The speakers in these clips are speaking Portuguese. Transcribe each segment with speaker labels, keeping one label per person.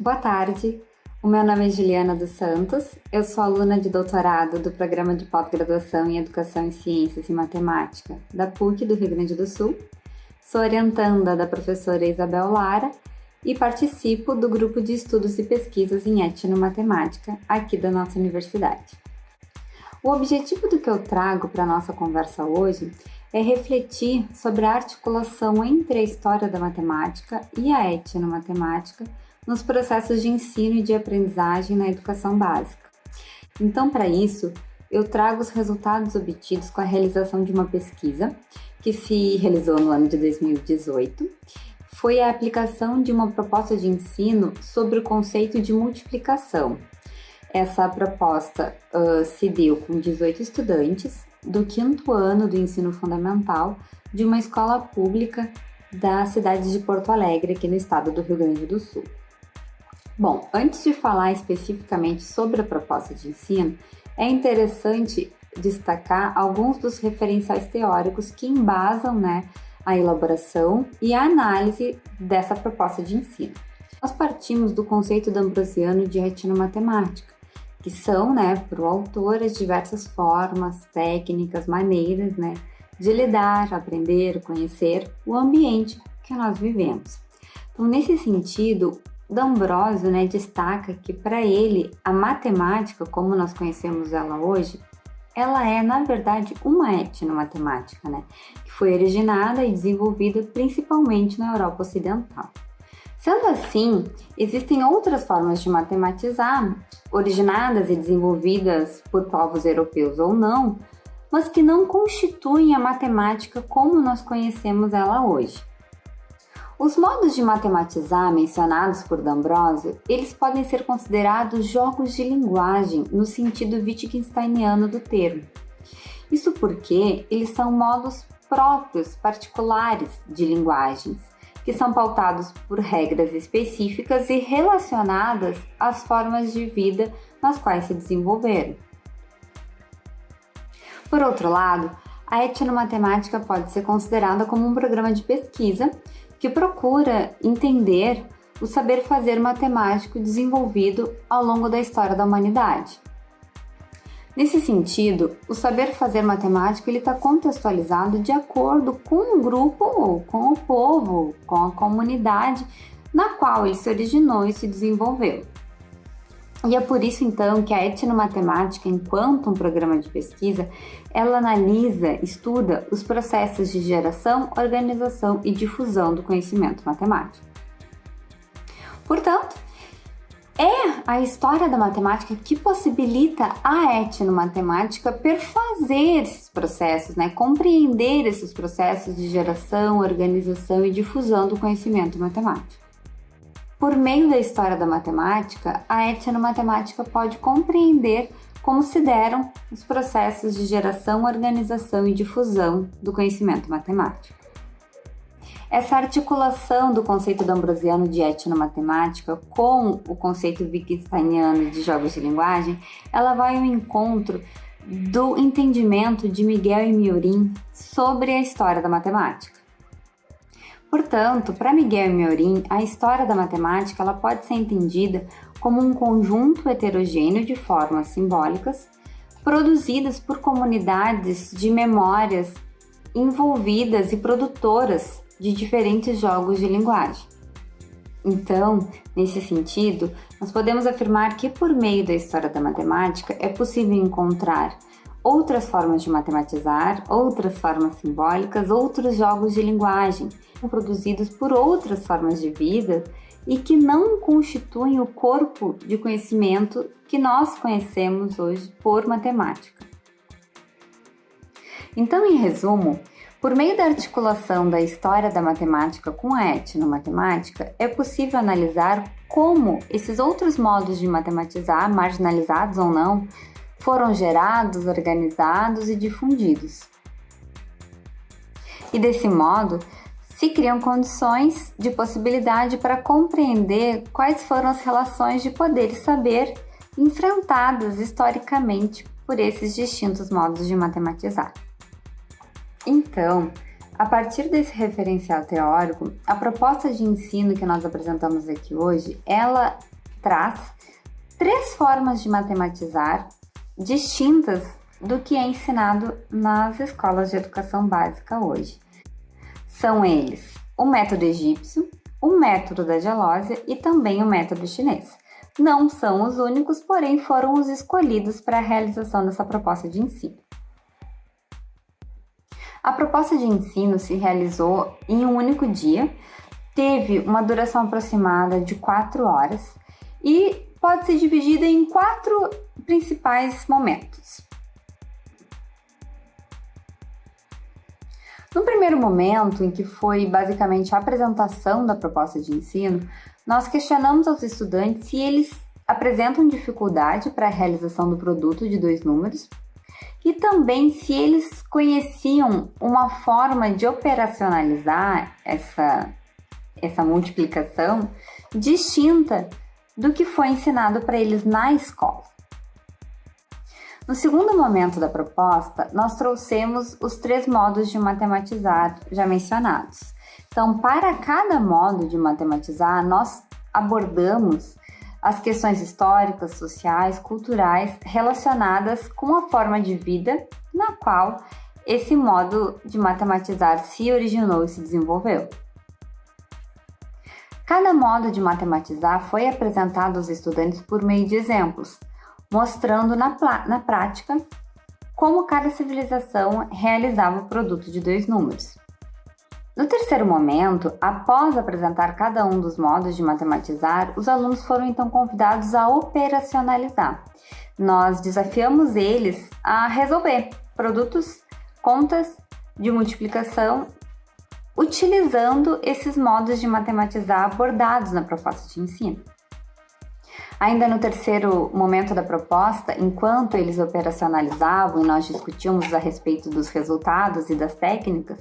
Speaker 1: Boa tarde, o meu nome é Juliana dos Santos, eu sou aluna de doutorado do Programa de Pós-Graduação em Educação em Ciências e Matemática da PUC do Rio Grande do Sul, sou orientanda da professora Isabel Lara e participo do grupo de estudos e pesquisas em etnomatemática aqui da nossa universidade. O objetivo do que eu trago para a nossa conversa hoje é refletir sobre a articulação entre a história da matemática e a etnomatemática nos processos de ensino e de aprendizagem na educação básica. Então, para isso, eu trago os resultados obtidos com a realização de uma pesquisa que se realizou no ano de 2018. Foi a aplicação de uma proposta de ensino sobre o conceito de multiplicação. Essa proposta se deu com 18 estudantes do 5º ano do ensino fundamental de uma escola pública da cidade de Porto Alegre, aqui no estado do Rio Grande do Sul. Bom, antes de falar especificamente sobre a proposta de ensino, é interessante destacar alguns dos referenciais teóricos que embasam, a elaboração e a análise dessa proposta de ensino. Nós partimos do conceito dambrosiano de etnomatemática, que são, para o autor, as diversas formas, técnicas, maneiras, de lidar, aprender, conhecer o ambiente que nós vivemos. Então, nesse sentido, D'Ambrosio, destaca que para ele a matemática, como nós conhecemos ela hoje, ela é, na verdade, uma etnomatemática, que foi originada e desenvolvida principalmente na Europa Ocidental. Sendo assim, existem outras formas de matematizar, originadas e desenvolvidas por povos europeus ou não, mas que não constituem a matemática como nós conhecemos ela hoje. Os modos de matematizar mencionados por D'Ambrosio, eles podem ser considerados jogos de linguagem no sentido wittgensteiniano do termo. Isso porque eles são modos próprios, particulares de linguagens, que são pautados por regras específicas e relacionadas às formas de vida nas quais se desenvolveram. Por outro lado, a etnomatemática pode ser considerada como um programa de pesquisa que procura entender o saber fazer matemático desenvolvido ao longo da história da humanidade. Nesse sentido, o saber fazer matemático está contextualizado de acordo com o grupo ou com o povo, com a comunidade na qual ele se originou e se desenvolveu. E é por isso, então, que a etnomatemática, enquanto um programa de pesquisa, ela analisa, estuda os processos de geração, organização e difusão do conhecimento matemático. Portanto, é a história da matemática que possibilita a etnomatemática perfazer esses processos, compreender esses processos de geração, organização e difusão do conhecimento matemático. Por meio da história da matemática, a etnomatemática pode compreender como se deram os processos de geração, organização e difusão do conhecimento matemático. Essa articulação do conceito d'Ambrosiano de etnomatemática com o conceito wittgensteiniano de jogos de linguagem, ela vai ao encontro do entendimento de Miguel e Miorin sobre a história da matemática. Portanto, para Miguel e Miorin, a história da matemática ela pode ser entendida como um conjunto heterogêneo de formas simbólicas produzidas por comunidades de memórias envolvidas e produtoras de diferentes jogos de linguagem. Então, nesse sentido, nós podemos afirmar que por meio da história da matemática é possível encontrar outras formas de matematizar, outras formas simbólicas, outros jogos de linguagem produzidos por outras formas de vida e que não constituem o corpo de conhecimento que nós conhecemos hoje por matemática. Então, em resumo, por meio da articulação da história da matemática com a etnomatemática, é possível analisar como esses outros modos de matematizar, marginalizados ou não, foram gerados, organizados e difundidos. E desse modo, se criam condições de possibilidade para compreender quais foram as relações de poder e saber enfrentadas historicamente por esses distintos modos de matematizar. Então, A partir desse referencial teórico, a proposta de ensino que nós apresentamos aqui hoje, ela traz 3 formas de matematizar distintas do que é ensinado nas escolas de educação básica hoje. São eles o método egípcio, o método da gelósia e também o método chinês. Não são os únicos, porém foram os escolhidos para a realização dessa proposta de ensino. A proposta de ensino se realizou em um único dia, teve uma duração aproximada de 4 horas e pode ser dividida em 4 principais momentos. No primeiro momento, em que foi basicamente a apresentação da proposta de ensino, nós questionamos aos estudantes se eles apresentam dificuldade para a realização do produto de 2 números e também se eles conheciam uma forma de operacionalizar essa multiplicação distinta do que foi ensinado para eles na escola. No segundo momento da proposta, nós trouxemos os 3 modos de matematizar já mencionados. Então, para cada modo de matematizar, nós abordamos as questões históricas, sociais, culturais relacionadas com a forma de vida na qual esse modo de matematizar se originou e se desenvolveu. Cada modo de matematizar foi apresentado aos estudantes por meio de exemplos, mostrando na prática como cada civilização realizava o produto de 2 números. No terceiro momento, após apresentar cada um dos modos de matematizar, os alunos foram então convidados a operacionalizar. Nós desafiamos eles a resolver produtos, contas de multiplicação, utilizando esses modos de matematizar abordados na proposta de ensino. Ainda no terceiro momento da proposta, enquanto eles operacionalizavam e nós discutimos a respeito dos resultados e das técnicas,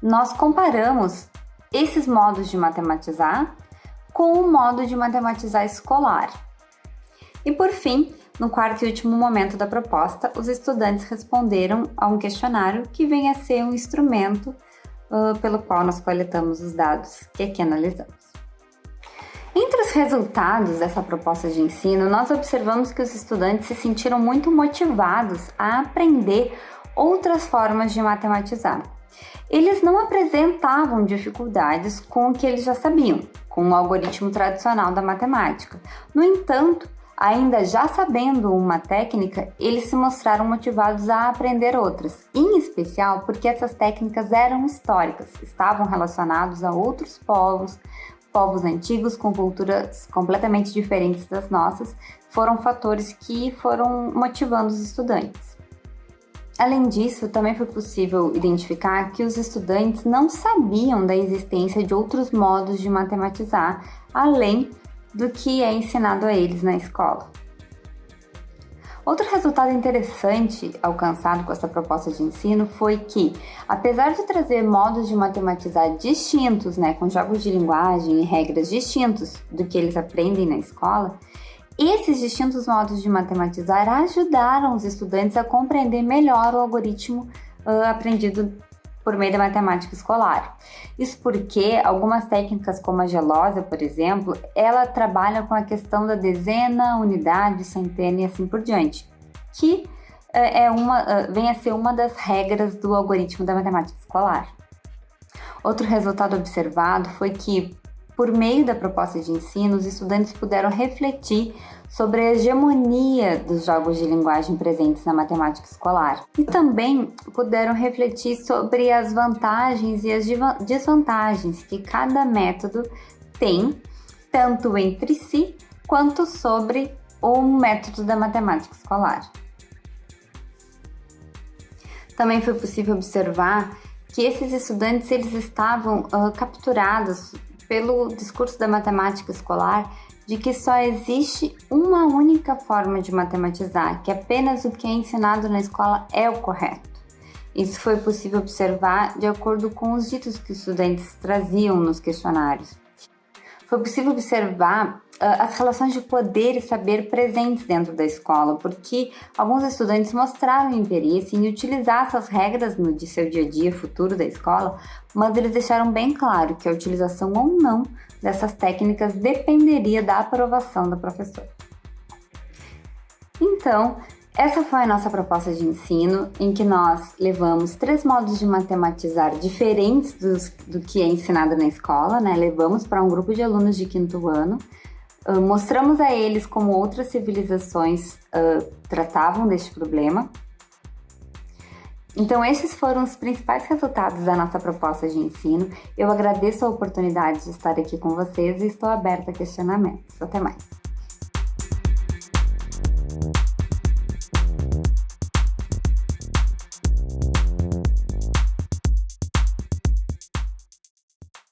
Speaker 1: nós comparamos esses modos de matematizar com o modo de matematizar escolar. E por fim, no quarto e último momento da proposta, os estudantes responderam a um questionário que vem a ser um instrumento pelo qual nós coletamos os dados que aqui analisamos. Entre os resultados dessa proposta de ensino, nós observamos que os estudantes se sentiram muito motivados a aprender outras formas de matematizar. Eles não apresentavam dificuldades com o que eles já sabiam, com o algoritmo tradicional da matemática. No entanto, ainda já sabendo uma técnica, eles se mostraram motivados a aprender outras, em especial porque essas técnicas eram históricas, estavam relacionados a outros povos antigos com culturas completamente diferentes das nossas, foram fatores que foram motivando os estudantes. Além disso, também foi possível identificar que os estudantes não sabiam da existência de outros modos de matematizar, além do que é ensinado a eles na escola. Outro resultado interessante alcançado com essa proposta de ensino foi que, apesar de trazer modos de matematizar distintos, com jogos de linguagem e regras distintos do que eles aprendem na escola, esses distintos modos de matematizar ajudaram os estudantes a compreender melhor o algoritmo aprendido por meio da matemática escolar. Isso porque algumas técnicas como a gelósia, por exemplo, ela trabalha com a questão da dezena, unidade, centena e assim por diante, que vem a ser uma das regras do algoritmo da matemática escolar. Outro resultado observado foi que, por meio da proposta de ensino, os estudantes puderam refletir sobre a hegemonia dos jogos de linguagem presentes na matemática escolar e também puderam refletir sobre as vantagens e as desvantagens que cada método tem, tanto entre si quanto sobre o método da matemática escolar. Também foi possível observar que esses estudantes eles estavam capturados pelo discurso da matemática escolar de que só existe uma única forma de matematizar, que apenas o que é ensinado na escola é o correto. Isso foi possível observar de acordo com os ditos que os estudantes traziam nos questionários. Foi possível observar as relações de poder e saber presentes dentro da escola, porque alguns estudantes mostraram interesse em utilizar essas regras de seu dia a dia futuro da escola, mas eles deixaram bem claro que a utilização ou não dessas técnicas dependeria da aprovação da professora. Então, essa foi a nossa proposta de ensino, em que nós levamos 3 modos de matematizar diferentes do que é ensinado na escola, né? Levamos para um grupo de alunos de 5º ano, mostramos a eles como outras civilizações tratavam deste problema. Então, esses foram os principais resultados da nossa proposta de ensino. Eu agradeço a oportunidade de estar aqui com vocês e estou aberta a questionamentos. Até mais!